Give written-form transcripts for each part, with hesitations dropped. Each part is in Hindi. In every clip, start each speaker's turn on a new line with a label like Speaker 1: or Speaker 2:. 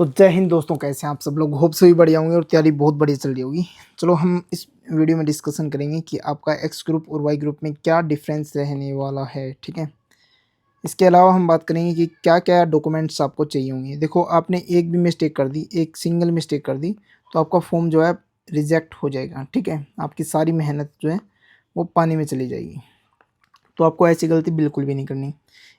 Speaker 1: तो जय हिंद दोस्तों, कैसे हैं आप सब लोग। होप सभी बढ़िया होंगे और तैयारी बहुत बढ़िया चल रही होगी। चलो हम इस वीडियो में डिस्कशन करेंगे कि आपका एक्स ग्रुप और वाई ग्रुप में क्या डिफरेंस रहने वाला है। ठीक है, इसके अलावा हम बात करेंगे कि क्या क्या डॉक्यूमेंट्स आपको चाहिए होंगे। देखो, आपने एक भी मिस्टेक कर दी, एक सिंगल मिस्टेक कर दी, तो आपका फॉर्म जो है रिजेक्ट हो जाएगा। ठीक है, आपकी सारी मेहनत जो है वो पानी में चली जाएगी। तो आपको ऐसी गलती बिल्कुल भी नहीं करनी।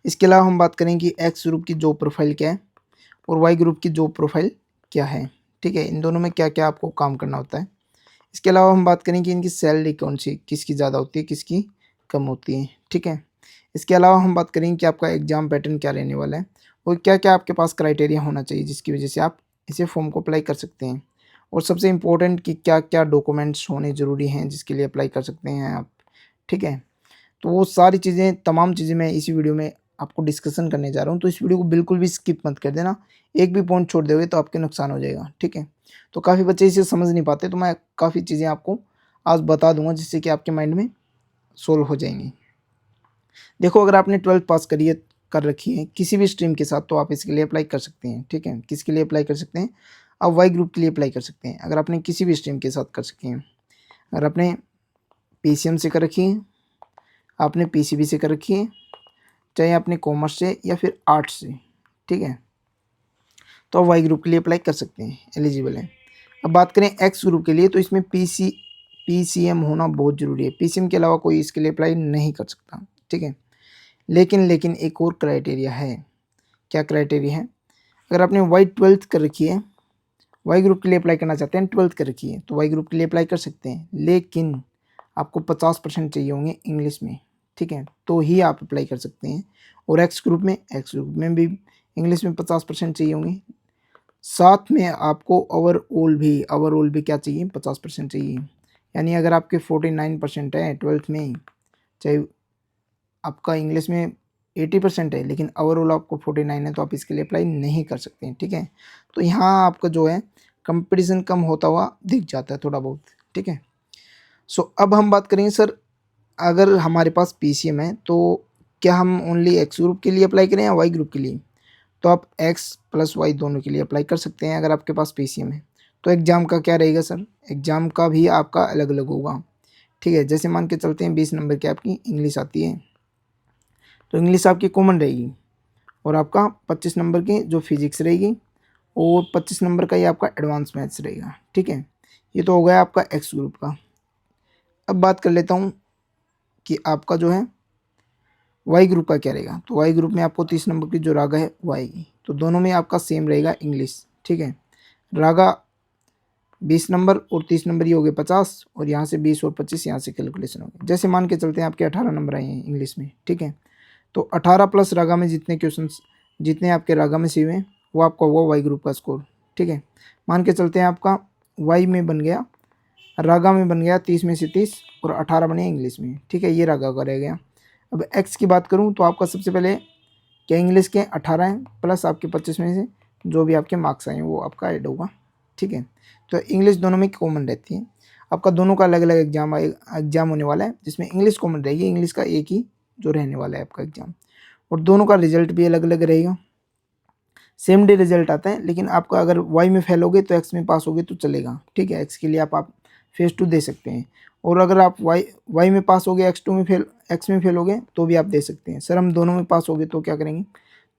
Speaker 1: इसके अलावा हम बात करेंगे कि एक्स ग्रुप की जॉब प्रोफाइल क्या है और वाई ग्रुप की जॉब प्रोफाइल क्या है। ठीक है, इन दोनों में क्या क्या आपको काम करना होता है। इसके अलावा हम बात करें कि इनकी सैलरी कौन सी, किसकी ज़्यादा होती है, किसकी कम होती है। ठीक है, इसके अलावा हम बात करेंगे कि आपका एग्ज़ाम पैटर्न क्या रहने वाला है और क्या क्या आपके पास क्राइटेरिया होना चाहिए जिसकी वजह से आप इसे फॉर्म को अप्लाई कर सकते हैं। और सबसे इम्पोर्टेंट कि क्या क्या डॉक्यूमेंट्स होने ज़रूरी हैं जिसके लिए अप्लाई कर सकते हैं आप। ठीक है, तो वो सारी चीज़ें, तमाम चीज़ें मैं इसी वीडियो में आपको डिस्कशन करने जा रहा हूँ। तो इस वीडियो को बिल्कुल भी स्किप मत कर देना, एक भी पॉइंट छोड़ दोगे तो आपके नुकसान हो जाएगा। ठीक है, तो काफ़ी बच्चे इसे समझ नहीं पाते, तो मैं काफ़ी चीज़ें आपको आज बता दूंगा जिससे कि आपके माइंड में सोल्व हो जाएंगी। देखो, अगर आपने 12th पास कर रखी है किसी भी स्ट्रीम के साथ, तो आप इसके लिए अप्लाई कर सकते हैं। ठीक है, किसके लिए अप्लाई कर सकते हैं? आप वाई ग्रुप के लिए अप्लाई कर सकते हैं अगर आपने किसी भी स्ट्रीम के साथ कर सके हैं। अगर आपने पीसीएम से कर रखी है, आपने पीसीबी से कर रखी है, चाहे आपने कॉमर्स से या फिर आर्ट्स से। ठीक है, तो आप वाई ग्रुप के लिए अप्लाई कर सकते हैं, एलिजिबल है। अब बात करें एक्स ग्रुप के लिए, तो इसमें पीसीएम होना बहुत ज़रूरी है। पीसीएम के अलावा कोई इसके लिए अप्लाई नहीं कर सकता। ठीक है, लेकिन एक और क्राइटेरिया है। क्या क्राइटेरिया है? अगर आपने वाई 12th कर रखी है, वाई ग्रुप के लिए अप्लाई करना चाहते हैं, 12th कर रखी है, तो वाई ग्रुप के लिए अप्लाई कर सकते हैं, लेकिन आपको 50% चाहिए होंगे इंग्लिश में। ठीक है, तो ही आप अप्लाई कर सकते हैं। और एक्स ग्रुप में भी इंग्लिश में 50% चाहिए होंगे। साथ में आपको ओवरऑल भी क्या चाहिए? 50% चाहिए। यानी अगर आपके 49% है 12th में, चाहे आपका इंग्लिश में 80% है लेकिन ओवरऑल आपको 49 है, तो आप इसके लिए अप्लाई नहीं कर सकते हैं। ठीक है, तो यहाँ आपका जो है कंपटीशन कम होता हुआ दिख जाता है थोड़ा बहुत। ठीक है, सो अब हम बात करेंगे सर, अगर हमारे पास पीसीएम है तो क्या हम ओनली एक्स ग्रुप के लिए अप्लाई करें या वाई ग्रुप के लिए? तो आप एक्स प्लस वाई दोनों के लिए अप्लाई कर सकते हैं अगर आपके पास पीसीएम है। तो एग्ज़ाम का क्या रहेगा सर? एग्ज़ाम का भी आपका अलग अलग होगा। ठीक है, जैसे मान के चलते हैं 20 नंबर की आपकी इंग्लिश आती है, तो इंग्लिश आपकी कॉमन रहेगी और आपका 25 नंबर की जो फिजिक्स रहेगी और 25 नंबर का ये आपका एडवांस मैथ्स रहेगा। ठीक है, ये तो हो गया आपका एक्स ग्रुप का। अब बात कर लेता हूँ कि आपका जो है वाई ग्रुप का क्या रहेगा। तो वाई ग्रुप में आपको 30 नंबर की जो रागा है वो आएगी, तो दोनों में आपका सेम रहेगा इंग्लिश। ठीक है, रागा 20 नंबर और 30 नंबर ये हो गए 50, और यहाँ से 20 और 25 यहाँ से कैलकुलेशन हो गए। जैसे मान के चलते हैं आपके 18 नंबर आए हैं इंग्लिश में। ठीक है, तो 18 प्लस रागा में जितने क्वेश्चन, जितने आपके रागा में से हुए वो आपका हुआ वाई ग्रुप का स्कोर। ठीक है, मान के चलते हैं आपका वाई में बन गया, रागा में बन गया 30 में से 30 और 18 बने इंग्लिश में। ठीक है, ये रागा का रह गया। अब एक्स की बात करूं तो आपका सबसे पहले क्या इंग्लिश के 18 हैं प्लस आपके 25 में से जो भी आपके मार्क्स आए वो आपका ऐड होगा। ठीक है, तो इंग्लिश दोनों में कॉमन रहती है। आपका दोनों का अलग अलग एग्जाम होने वाला है, जिसमें इंग्लिश कॉमन रहेगी, इंग्लिश का एक ही जो रहने वाला है आपका एग्जाम, और दोनों का रिजल्ट भी अलग अलग रहेगा। सेम डे रिजल्ट आता है, लेकिन आपका अगर वाई में फेल होगे तो एक्स में पास होगे तो चलेगा। ठीक है, एक्स के लिए आप फेज 2 दे सकते हैं, और अगर आप वाई में पास हो गए, एक्स में फेल हो गए तो भी आप दे सकते हैं। सर हम दोनों में पास हो गए तो क्या करेंगे?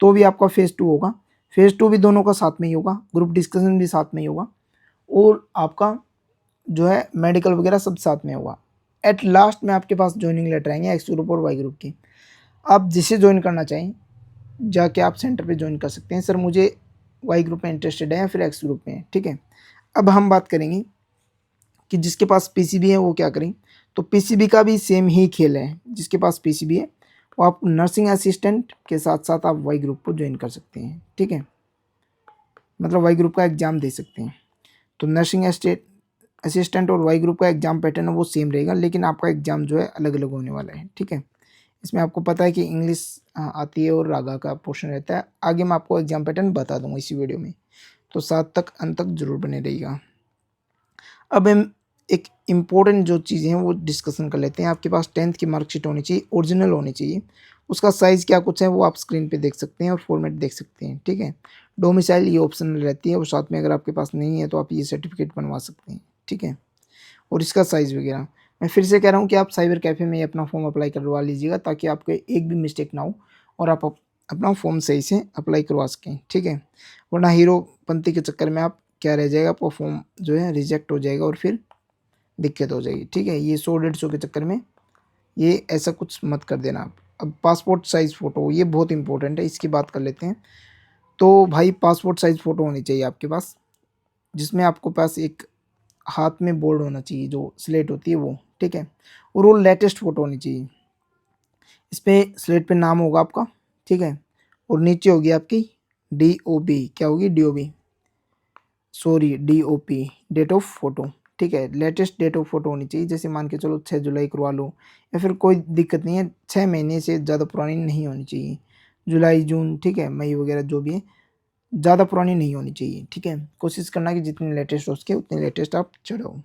Speaker 1: तो भी आपका फेज़ 2 होगा। फेज़ 2 भी दोनों का साथ में ही होगा, ग्रुप डिस्कशन भी साथ में ही होगा, और आपका जो है मेडिकल वगैरह सब साथ में होगा। एट लास्ट में आपके पास ज्वाइनिंग लेटर आएंगे एक्स ग्रुप और वाई ग्रुप की। आप जिसे ज्वाइन करना चाहें जाके आप सेंटर पे ज्वाइन कर सकते हैं। सर मुझे वाई ग्रुप में इंटरेस्टेड है या फिर एक्स ग्रुप में। ठीक है, अब हम बात करेंगे कि जिसके पास पीसीबी है वो क्या करें। तो पीसीबी का भी सेम ही खेल है। जिसके पास पीसीबी है वो आप नर्सिंग असिस्टेंट के साथ साथ आप वाई ग्रुप को ज्वाइन कर सकते हैं। ठीक है, मतलब वाई ग्रुप का एग्ज़ाम दे सकते हैं। तो नर्सिंग असिस्टेंट और वाई ग्रुप का एग्ज़ाम पैटर्न वो सेम रहेगा, लेकिन आपका एग्ज़ाम जो है अलग अलग होने वाला है। ठीक है, इसमें आपको पता है कि इंग्लिश आती है और रागा का पोर्शन रहता है। आगे मैं आपको एग्ज़ाम पैटर्न बता दूंगा इसी वीडियो में, तो साथ तक अंत तक जरूर बने रहिएगा। अब हम एक इम्पोर्टेंट जो चीज़ें हैं वो डिस्कशन कर लेते हैं। आपके पास 10th की मार्कशीट होनी चाहिए, ओरिजिनल होनी चाहिए। उसका साइज़ क्या कुछ है वो आप स्क्रीन पे देख सकते हैं और फॉर्मेट देख सकते हैं, ठीक है। डोमिसाइल ये ऑप्शनल रहती है और साथ में अगर आपके पास नहीं है तो आप ये सर्टिफिकेट बनवा सकते हैं, ठीक है। और इसका साइज़ वगैरह मैं फिर से कह रहा हूँ कि आप साइबर कैफ़े में अपना फॉर्म अप्लाई करवा लीजिएगा ताकि आपको एक भी मिस्टेक ना हो और आप अपना फॉर्म सही से अप्लाई करवा सकें, ठीक है। वरना हीरोपंती के चक्कर में आप क्या रह जाएगा, आपका फॉर्म जो है रिजेक्ट हो जाएगा और फिर दिक्कत हो जाएगी, ठीक है। ये 100-150 के चक्कर में ये ऐसा कुछ मत कर देना आप। अब पासपोर्ट साइज़ फ़ोटो ये बहुत इंपॉर्टेंट है, इसकी बात कर लेते हैं। तो भाई पासपोर्ट साइज़ फ़ोटो होनी चाहिए आपके पास, जिसमें आपको पास एक हाथ में बोर्ड होना चाहिए जो स्लेट होती है वो, ठीक है। और वो लेटेस्ट फ़ोटो होनी चाहिए। इस पे स्लेट पे नाम होगा आपका, ठीक है। और नीचे होगी आपकी डीओबी, क्या होगी DOB, sorry DOP, date of photo, ठीक है। लेटेस्ट डेट ऑफ फ़ोटो होनी चाहिए, जैसे मान के चलो 6 जुलाई करवा लो या फिर कोई दिक्कत नहीं है, 6 महीने से ज़्यादा पुरानी नहीं होनी चाहिए। जुलाई, जून, ठीक है, मई वगैरह जो भी है, ज़्यादा पुरानी नहीं होनी चाहिए, ठीक है। कोशिश करना कि जितनी लेटेस्ट हो सके उतनी लेटेस्ट आप चढ़ाओ।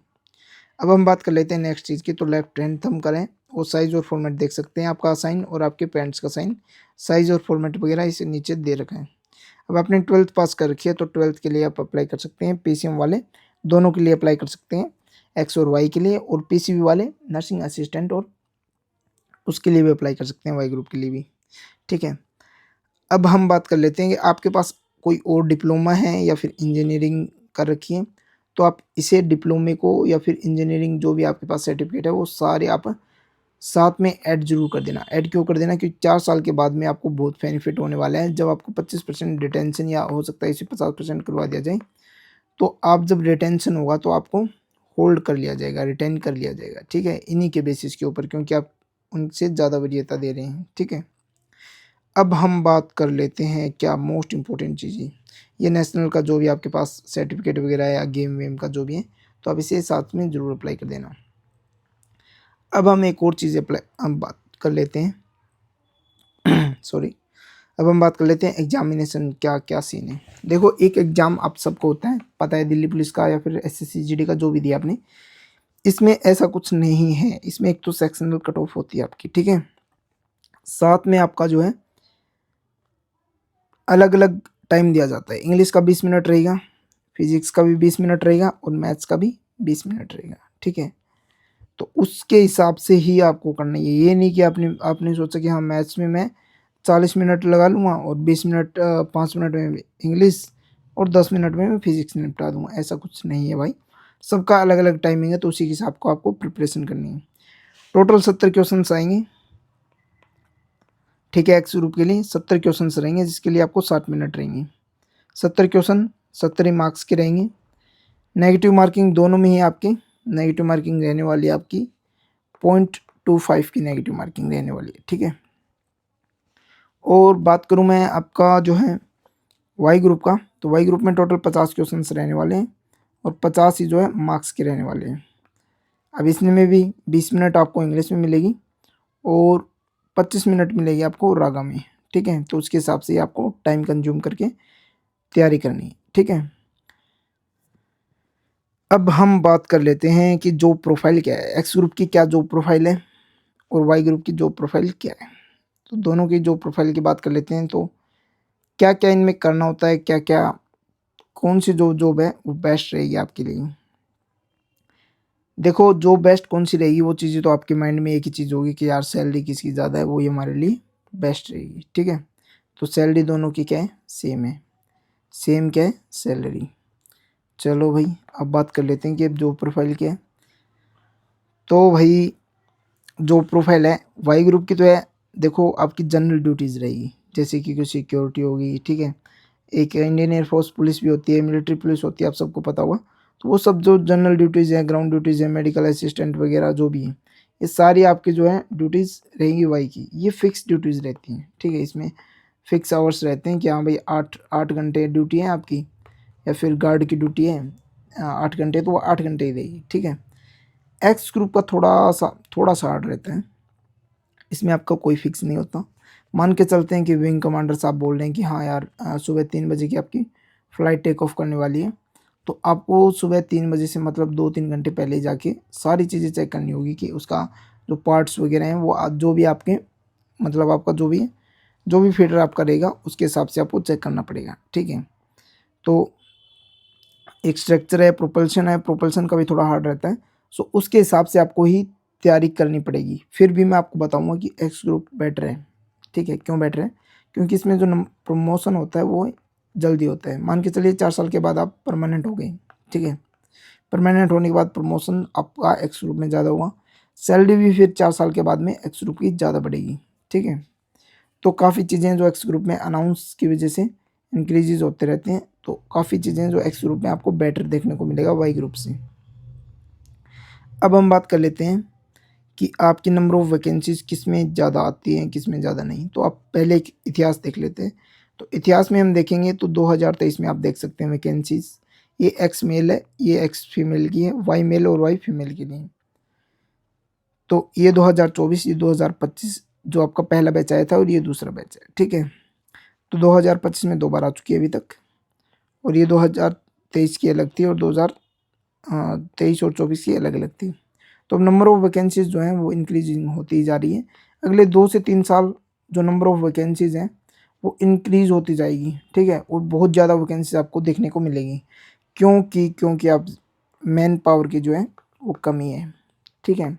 Speaker 1: अब हम बात कर लेते हैं नेक्स्ट चीज़ की, तो लेफ्ट हैंड थंब करें और साइज़ और फॉर्मेट देख सकते हैं, आपका साइन और आपके पेरेंट्स का साइन, साइज़ और फॉर्मेट वगैरह इसे नीचे दे रखा है। अब आपने 12th पास कर रखी है तो 12th के लिए आप अप्लाई कर सकते हैं, पीसीएम वाले दोनों के लिए अप्लाई कर सकते हैं, एक्स और वाई के लिए, और पीसीबी वाले नर्सिंग असिस्टेंट और उसके लिए भी अप्लाई कर सकते हैं, वाई ग्रुप के लिए भी, ठीक है। अब हम बात कर लेते हैं कि आपके पास कोई और डिप्लोमा है या फिर इंजीनियरिंग कर रखी है, तो आप इसे डिप्लोमे को या फिर इंजीनियरिंग जो भी आपके पास सर्टिफिकेट है वो सारे आप साथ में ऐड ज़रूर कर देना। ऐड क्यों कर देना, क्योंकि 4 साल के बाद में आपको बहुत बेनिफिट होने वाला है। जब आपको 25% रिटेंशन या हो सकता है इसे 50% करवा दिया जाए, तो आप जब रिटेंशन होगा तो आपको होल्ड कर लिया जाएगा, रिटेन कर लिया जाएगा, ठीक है, इन्हीं के बेसिस के ऊपर, क्योंकि आप उनसे ज़्यादा वरीयता दे रहे हैं, ठीक है। अब हम बात कर लेते हैं क्या मोस्ट इम्पोर्टेंट चीज़ें, ये नेशनल का जो भी आपके पास सर्टिफिकेट वगैरह है या गेम वेम का जो भी है, तो आप इसे साथ में ज़रूर अप्लाई कर देना। अब हम एक और चीज़ अप्लाई हम बात कर लेते हैं सॉरी, अब हम बात कर लेते हैं एग्जामिनेशन क्या क्या सीन है। देखो एक एग्ज़ाम आप सबको होता है, पता है, दिल्ली पुलिस का या फिर एसएससी जीडी का जो भी दिया आपने, इसमें ऐसा कुछ नहीं है। इसमें एक तो सेक्शनल कट ऑफ होती है आपकी, ठीक है, साथ में आपका जो है अलग अलग टाइम दिया जाता है। इंग्लिश का 20 मिनट रहेगा, फिजिक्स का भी 20 मिनट रहेगा और मैथ्स का भी 20 मिनट रहेगा, ठीक है। तो उसके हिसाब से ही आपको करना है, ये नहीं कि आपने आपने सोचा कि हाँ मैथ्स में मैं 40 मिनट लगा लूँगा और 20 मिनट 5 मिनट में इंग्लिश और 10 मिनट में मैं फिजिक्स निपटा दूँगा, ऐसा कुछ नहीं है भाई। सबका अलग अलग टाइमिंग है, तो उसी के हिसाब को आपको प्रिपरेशन करनी है। टोटल 70 क्वेश्चन आएंगे, ठीक है, एक्स ग्रुप के लिए 70 क्वेश्चन रहेंगे, जिसके लिए आपको 60 मिनट रहेंगे। 70 क्वेश्चन 70 ही मार्क्स के रहेंगे। नेगेटिव मार्किंग दोनों में ही आपकी नेगेटिव मार्किंग रहने वाली है, आपकी 0.25 की नेगेटिव मार्किंग रहने वाली है, ठीक है। और बात करूं मैं आपका जो है वाई ग्रुप का, तो वाई ग्रुप में टोटल 50 क्वेश्चन रहने वाले हैं और 50 ही जो है मार्क्स के रहने वाले हैं। अब इसमें में भी 20 मिनट आपको इंग्लिश में मिलेगी और 25 मिनट मिलेगी आपको रागा में, ठीक है। तो उसके हिसाब से आपको टाइम कंज्यूम करके तैयारी करनी है, ठीक है। अब हम बात कर लेते हैं कि जॉब प्रोफाइल क्या है, एक्स ग्रुप की क्या जॉब प्रोफाइल है और वाई ग्रुप की जॉब प्रोफाइल क्या है। तो दोनों की जॉब प्रोफाइल की बात कर लेते हैं, तो क्या क्या इनमें करना होता है, क्या क्या कौन सी जो जॉब है वो बेस्ट रहेगी आपके लिए। देखो जो बेस्ट कौन सी रहेगी वो चीज़ें तो आपके माइंड में एक ही चीज़ होगी कि यार सैलरी किसकी ज़्यादा है, वो ही हमारे लिए बेस्ट रहेगी, ठीक है। तो सैलरी दोनों की क्या है, सेम है, सेम क्या है सैलरी। चलो भाई अब बात कर लेते हैं कि अब जॉब प्रोफाइल क्या है। तो भाई जो प्रोफाइल है वाई ग्रुप की तो है, देखो आपकी जनरल ड्यूटीज़ रहेगी, जैसे कि कोई सिक्योरिटी होगी, ठीक है। एक इंडियन एयरफोर्स पुलिस भी होती है, मिलिट्री पुलिस होती है, आप सबको पता होगा। तो वो सब जो जनरल ड्यूटीज़ हैं, ग्राउंड ड्यूटीज़ हैं, मेडिकल असिस्टेंट वगैरह जो भी हैं, ये सारी आपकी जो है ड्यूटीज़ रहेंगी वाई की। ये फिक्स ड्यूटीज़ रहती हैं, ठीक है। इसमें फिक्स आवर्स रहते हैं कि हाँ भाई 8 घंटे ड्यूटी है आपकी, या फिर गार्ड की ड्यूटी है 8 घंटे, तो वो 8 घंटे ही रहेगी, ठीक है। एक्स ग्रुप का थोड़ा सा हार्ड रहता है, इसमें आपका कोई फिक्स नहीं होता। मान के चलते हैं कि विंग कमांडर साहब बोल रहे हैं कि हाँ यार सुबह 3 बजे की आपकी फ़्लाइट टेक ऑफ करने वाली है, तो आपको सुबह 3 बजे से मतलब 2-3 घंटे पहले जाके सारी चीज़ें चेक करनी होगी कि उसका जो पार्ट्स वगैरह हैं वो जो भी आपके मतलब आपका जो भी फीडर आपका रहेगा उसके हिसाब से आपको चेक करना पड़ेगा, ठीक है। तो एक स्ट्रक्चर है, प्रोपल्शन का भी थोड़ा हार्ड रहता है, सो उसके हिसाब से आपको ही तैयारी करनी पड़ेगी। फिर भी मैं आपको बताऊंगा कि एक्स ग्रुप बेटर है, ठीक है। क्यों बेटर है? क्योंकि इसमें जो प्रमोशन होता है वो जल्दी होता है। मान के चलिए 4 साल के बाद आप परमानेंट हो गए, ठीक है। परमानेंट होने के बाद प्रमोशन आपका एक्स ग्रुप में ज़्यादा हुआ, सैलरी भी फिर 4 साल के बाद में एक्स ग्रुप की ज़्यादा बढ़ेगी, ठीक है। तो काफ़ी चीज़ें जो एक्स ग्रुप में अनाउंस की वजह से इंक्रीजेज होते रहते हैं, तो काफ़ी चीज़ें जो एक्स ग्रुप में आपको बेटर देखने को मिलेगा वाई ग्रुप से। अब हम बात कर लेते हैं कि आपकी नंबर ऑफ़ वैकेंसीज़ किस में ज़्यादा आती हैं, किस में ज़्यादा नहीं। तो आप पहले एक इतिहास देख लेते हैं। तो इतिहास में हम देखेंगे तो 2023 में आप देख सकते हैं वैकेंसीज़, ये एक्स मेल है, ये एक्स फीमेल की है, वाई मेल और वाई फीमेल के लिए। तो ये 2024, ये 2025 जो आपका पहला बैच आया था और ये दूसरा बैच है, ठीक है। तो 2025 में 2 बार आ चुकी है अभी तक, और ये 2023 की अलग थी और 2023 और 24 की अलग-अलग थी। तो अब नंबर ऑफ़ वैकेंसीज़ जो हैं वो इंक्रीज़िंग होती जा रही है। अगले 2 से 3 साल जो नंबर ऑफ़ वैकेंसीज़ हैं वो इंक्रीज़ होती जाएगी, ठीक है, और बहुत ज़्यादा वैकेंसीज़ आपको देखने को मिलेगी। क्योंकि अब मैन पावर की जो है वो कमी है, ठीक है,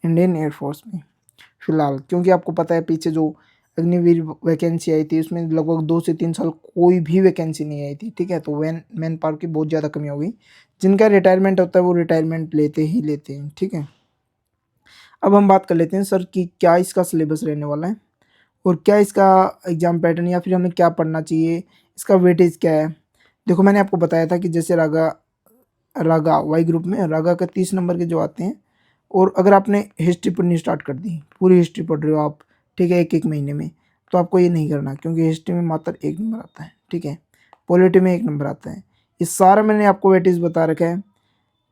Speaker 1: इंडियन एयर फोर्स में फ़िलहाल। क्योंकि आपको पता है पीछे जो अग्निवीर वैकेंसी आई थी उसमें लगभग 2 से 3 साल कोई भी वैकेंसी नहीं आई थी, ठीक है। तो मैन पावर की बहुत ज़्यादा कमी हो गई। जिनका रिटायरमेंट होता है वो रिटायरमेंट लेते ही लेते हैं, ठीक है। अब हम बात कर लेते हैं सर कि क्या इसका सिलेबस रहने वाला है और क्या इसका एग्ज़ाम पैटर्न या फिर हमें क्या पढ़ना चाहिए, इसका वेटेज क्या है। देखो मैंने आपको बताया था कि जैसे रागा रागा वाई ग्रुप में रागा का 30 नंबर के जो आते हैं, और अगर आपने हिस्ट्री पढ़नी स्टार्ट कर दी, पूरी हिस्ट्री पढ़ रहे हो आप, ठीक है, एक महीने में, तो आपको ये नहीं करना, क्योंकि हिस्ट्री में मात्र 1 नंबर आता है, ठीक है। पॉलिटी में 1 नंबर आता है। ये सारा मैंने आपको वेटेज बता रखा है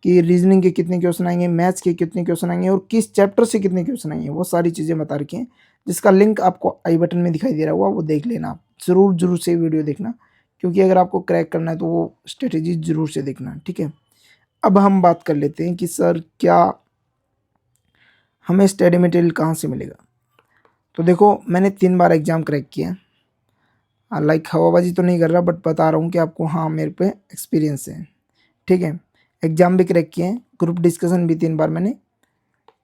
Speaker 1: कि रीजनिंग के कितने क्वेश्चन आएंगे, मैथ्स के कितने क्वेश्चन आएंगे और किस चैप्टर से कितने क्वेश्चन आएंगे, वो सारी चीज़ें बता रखी हैं, जिसका लिंक आपको आई बटन में दिखाई दे रहा होगा, वो देख लेना आप। ज़रूर से वीडियो देखना, क्योंकि अगर आपको क्रैक करना है तो वो स्ट्रेटेजी ज़रूर से देखना, ठीक है। अब हम बात कर लेते हैं कि सर क्या हमें स्टडी मटेरियल कहाँ से मिलेगा। तो देखो मैंने 3 बार एग्ज़ाम क्रैक किया, लाइक हवाबाजी तो नहीं कर रहा, बट बता रहा हूँ कि आपको, हाँ मेरे पे एक्सपीरियंस है, ठीक है। एग्ज़ाम भी क्रैक किए हैं, ग्रुप डिस्कशन भी 3 बार मैंने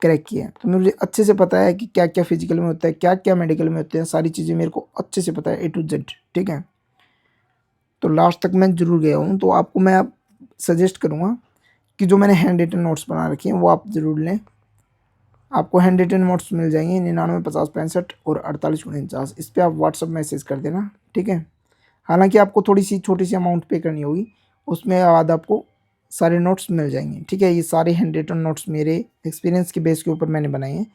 Speaker 1: क्रैक किया है। तो मुझे अच्छे से पता है कि क्या क्या फिजिकल में होता है, क्या क्या मेडिकल में होते हैं, सारी चीज़ें मेरे को अच्छे से पता है A to Z, ठीक है। तो लास्ट तक मैं ज़रूर गया हूँ। तो आपको मैं अब सजेस्ट करूँगा कि जो मैंने हैंड रिटन नोट्स बना रखे हैं वो आप ज़रूर लें। आपको हैंड रिटन नोट्स मिल जाएंगे 99 50 65 और 48 49। इस पर आप व्हाट्सअप मैसेज कर देना, ठीक है। हालांकि आपको थोड़ी सी छोटी सी अमाउंट पे करनी होगी, उसमें बाद आपको सारे नोट्स मिल जाएंगे, ठीक है। ये सारे हैंड रिटन नोट्स मेरे एक्सपीरियंस के बेस के ऊपर मैंने बनाए हैं।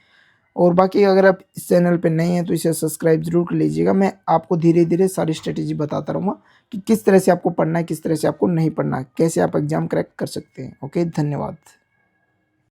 Speaker 1: और बाकी अगर आप इस चैनल पे नए हैं तो इसे सब्सक्राइब ज़रूर कर लीजिएगा। मैं आपको धीरे धीरे सारी स्ट्रेटेजी बताता रहूँगा कि किस तरह से आपको पढ़ना है, किस तरह से आपको नहीं पढ़ना है, कैसे आप एग्ज़ाम क्रैक कर सकते हैं। ओके, धन्यवाद।